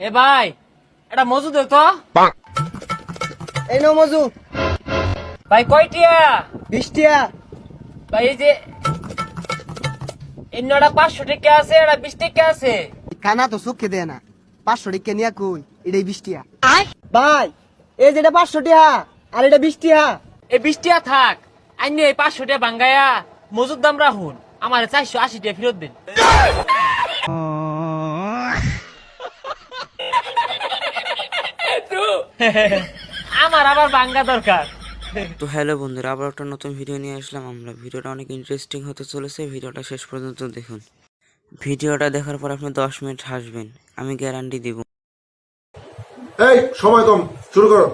এ ভাই, এটা মজু দে তো। এই নাও মজু। ভাই কয়টিয়া? 20 টিয়া। ভাই এই যে এন্নটা 500 টাকা আছে, এটা 20 টাকা আছে। খানা তো চোখে দেয় না। 500 টিকা নিয়া কই, এটাই 20 টিয়া। ভাই, এই যেটা 500 টিয়া আর এটা 20 টিয়া। এই 20 টাকা থাক, আইন এই 500 টাকা ভাঙ্গায়া মজুর দাম রাখুন, আমার 480 টাকা ফেরত দিন। আমার আবার ভাঙ্গা দরকার। তো হ্যালো বন্ধুরা, আবার একটা নতুন ভিডিও নিয়ে আসলাম আমরা। ভিডিওটা অনেক ইন্টারেস্টিং হতে চলেছে, ভিডিওটা শেষ পর্যন্ত দেখুন। ভিডিওটা দেখার পর আপনি 10 মিনিট হাসবেন, আমি গ্যারান্টি দিব। এই সময় কম, শুরু করো।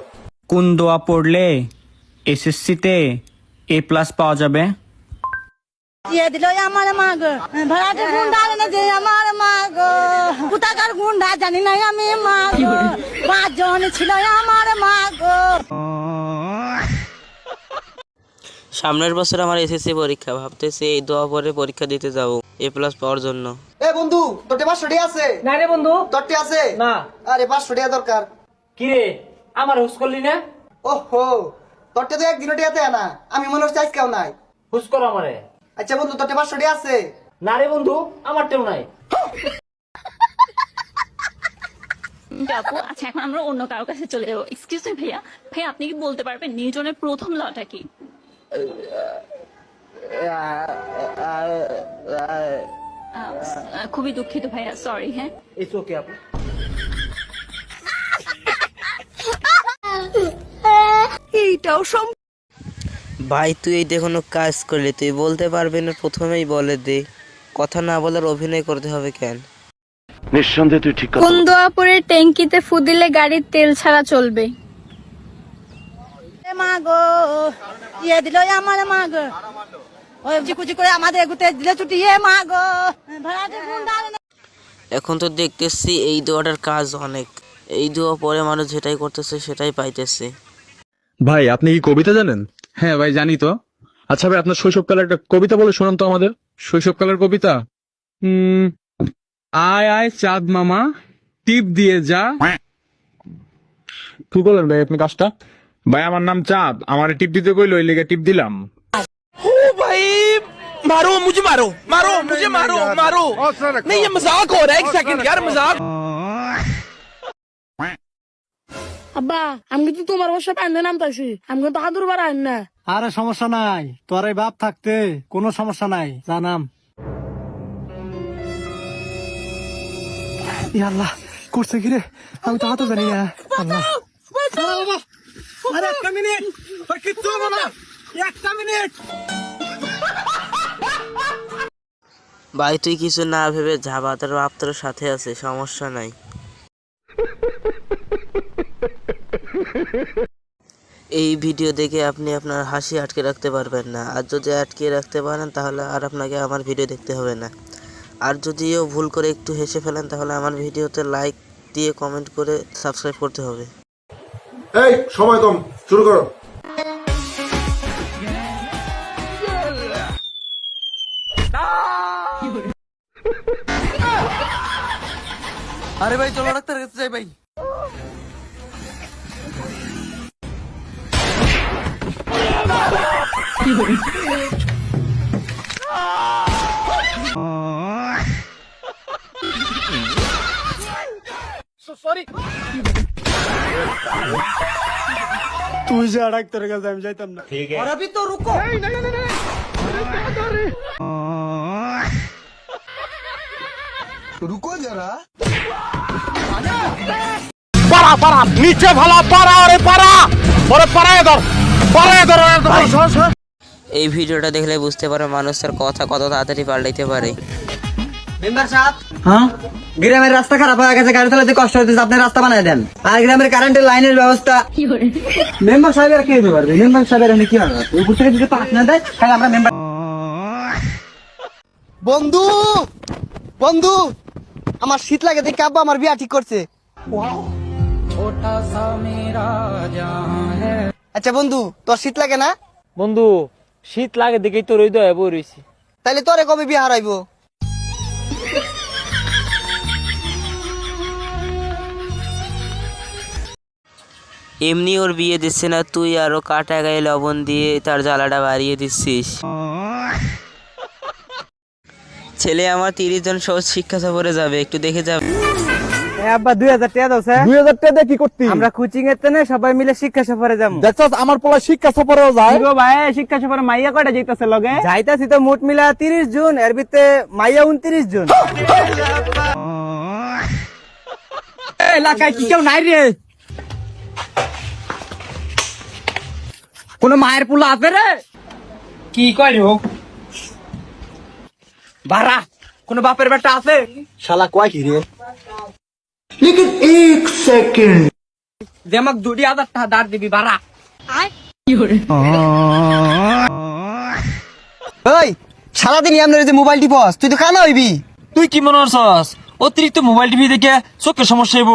কোন দোয়া পড়লে এসএসসিতে A+ পাওয়া যাবে? দিয়ে দিল আমার মা গো, ভাড়াটে গুন্ডা এনে যে আমার মা গো, কোথাকার গুন্ডা জানি না আমি মা গো, 5 জন ছিল আমার মা গো। সামনের বছর আমার এসএসসি পরীক্ষা, ভাবতেছি এই দোয়া পরে পরীক্ষা দিতে যাব A+ পাওয়ার জন্য। এ বন্ধু, তোর 500 টিয়া আছে? না রে বন্ধু, তোর টিয়া আছে? না। আরে 500 টিয়া দরকার। কি রে আমার হুস করলি না? ওহো, তোর টিয়া তো একদিনও টিয়া দেয় না। আমি মনে হচ্ছে আজকেও নাই। হুস কর আমারে। আচ্ছা বন্ধু, তোর 500 টিয়া আছে? না রে বন্ধু, আমার টেও নাই। আপু আচ্ছা, এখন আমরা অন্য কারো কাছে চলে যাবো। এক্সকিউজ মি ভাইয়া, ভাইয়া আপনি কি বলতে পারবেন নিউটনের প্রথম লটা কি? খুবই দুঃখিত ভাইয়া, সরি। হ্যাঁ, ইটস ওকে আপু। ভাই তুই এই যে কোনো কাজ করলি, তুই বলতে পারবি না? প্রথমেই বলে দে, কথা না বলার অভিনয় করতে হবে কেন? নিঃসন্দেহে তুই ঠিক কোন দোয়া পরে ট্যাঙ্কিতে ফু দিলে গাড়ির তেল ছাড়া চলবে? এ মা গো, দিয়ে দিল আমার মা গো, ওই চিকুচি করে আমাদের এগুতে দিলে ছুটি। এ মা গো, ভাড়াটে গুন্ডা এনে। এখন তো দেখতেছি এই দোয়াটার কাজ অনেক, এই দোয়া পরে মানুষ যেটাই করতেছে সেটাই পাইতেছে। ভাই আপনি কি কবিতা জানেন? হ্যাঁ ভাই, জানি তো। আচ্ছা ভাই, আপনার শৈশবকালের একটা কবিতা বলে শোনান তো আমাদের। শৈশবকালের কবিতা? আয় আয় চাঁদ মামা, টিপ দিয়ে যা। কি বলেন ভাই আপনি কাজটা? ভাই আমার নাম চাঁদ, আমার টিপ দিতে কইলো, ওই লেগে টিপ দিলাম। मारो मुझे, मारो मारो मुझे, मारो मारो नहीं, ये मजाक हो रहा है। एक सेकंड यार, मजाक। আব্বা, আমি তো তোমার বসে পাইনে নামতাছি, আমি তো হাত ধরবার আইন না। আরে সমস্যা নাই, তোর এই বাপ থাকতে কোনো সমস্যা নাই, জানাম। আল্লাহ, করছে কি রে? আমি তো হাতও জানি না। আল্লাহ, আরে একটা মিনিট, কিচ্ছু হবে না, একটা মিনিট। ভাই তুই কিছু না ভেবে যাবা, তোর বাপ তোর সাথে আছে, সমস্যা নাই। এই ভিডিও দেখে আপনি আপনার হাসি আটকে রাখতে পারবেন না, আর যদি আটকে রাখতে পারেন তাহলে আর আপনাকে আমার ভিডিও দেখতে হবে না। আর যদিও ভুল করে একটু হেসে ফেলেন তাহলে আমার ভিডিওতে লাইক দিয়ে কমেন্ট করে সাবস্ক্রাইব করতে হবে। এই সময় কম, শুরু করো। আরে ভাই, চলো ডাক্তারের কাছে যাই ভাই। তুই যা ডাক্তারের কাছে, আমি যাইতাম না। আর अभी तो रुको। रुको जरा। पारा पारा नीचे भाला, पारा अरे पारा, अरे पारा इधर, पारा इधर। এই ভিডিওটা দেখলে বুঝতে পারে মানুষের কথা কত তাড়াতাড়ি পাল্টাইতে পারে। মেম্বার সাহেব, হ্যাঁ, গ্রামের রাস্তা খারাপ হয়ে গেছে, গাড়ি চালাতে কষ্ট হচ্ছে, আপনি রাস্তা বানিয়ে দেন। আর গ্রামের কারেন্টের লাইনের ব্যবস্থা। মেম্বার সাহেবের কি হতে পারবে? মেম্বার সাহেবের এখানে কি হবে? উপর থেকে যদি পাস না দেয় তাহলে আমরা মেম্বার। বন্ধু বন্ধু, আমার শীত লাগে দেখে আব্বা আমার বিয়া ঠিক করছে। আচ্ছা বন্ধু, তোর শীত লাগে না? বন্ধু শীত লাগে দেখেই তো রইদ হয়ে বই রইছি। তাইলে তোরে কবে বিয়া হারাইবো? এমনি ওর বিয়ে দিচ্ছে না, তুই আরো কাটা গায়ে লবণ দিয়ে তার জ্বালাটা বাড়িয়ে দিচ্ছিস। ছেলে আমার 30 জন সহজ শিক্ষা সফরে যাবে, একটু দেখে যাবে। আব্বা 2000 টাকা দাও স্যার। 2000 টাকা দিয়ে কি করতি? আমরা কোচিং এর তেনে সবাই মিলে শিক্ষা সফরে যাবো। দেখছস আমার পোলা শিক্ষা সফরেও যায়। গো ভাই শিক্ষা সফরে মাইয়া কয়টা যাইতাছে লগে? যাইতাছি তো মোট মিলা 30 জন, এর ভিতরে মাইয়া 29 জন। এলাকায় কি কেউ নাই রে? কোন মায়ের পোলা আছে রে? কি কয় হোক বারা, কোন বাপের বেটা আছে? শালা কয় কি রে? যে আমাকে 2000 টাকা দাঁড় দিবি বারা। ওই সারাদিন আপনার যে মোবাইল টিপস, তুই তো কানা হইবি। তুই কি মনে করছস অতিরিক্ত মোবাইল টিভি দেখে চোখের সমস্যা হইব?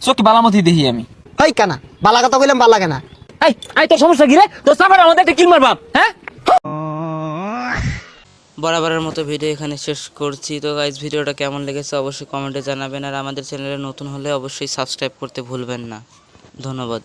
চোখে বালামতি দেখি আমি। ওই কানা বালা কথা কইলাম, বালা কেনা? এই তোর সমস্যা কি রে? তোর সাফার আমাদের একটা কিল মারবাম, হ্যাঁ? বরাবরের মতো ভিডিও এখানে শেষ করছি। তো গাইজ ভিডিওটা কেমন লেগেছে অবশ্যই কমেন্টে জানাবেন, আর আমাদের চ্যানেলে নতুন হলে অবশ্যই সাবস্ক্রাইব করতে ভুলবেন না। ধন্যবাদ।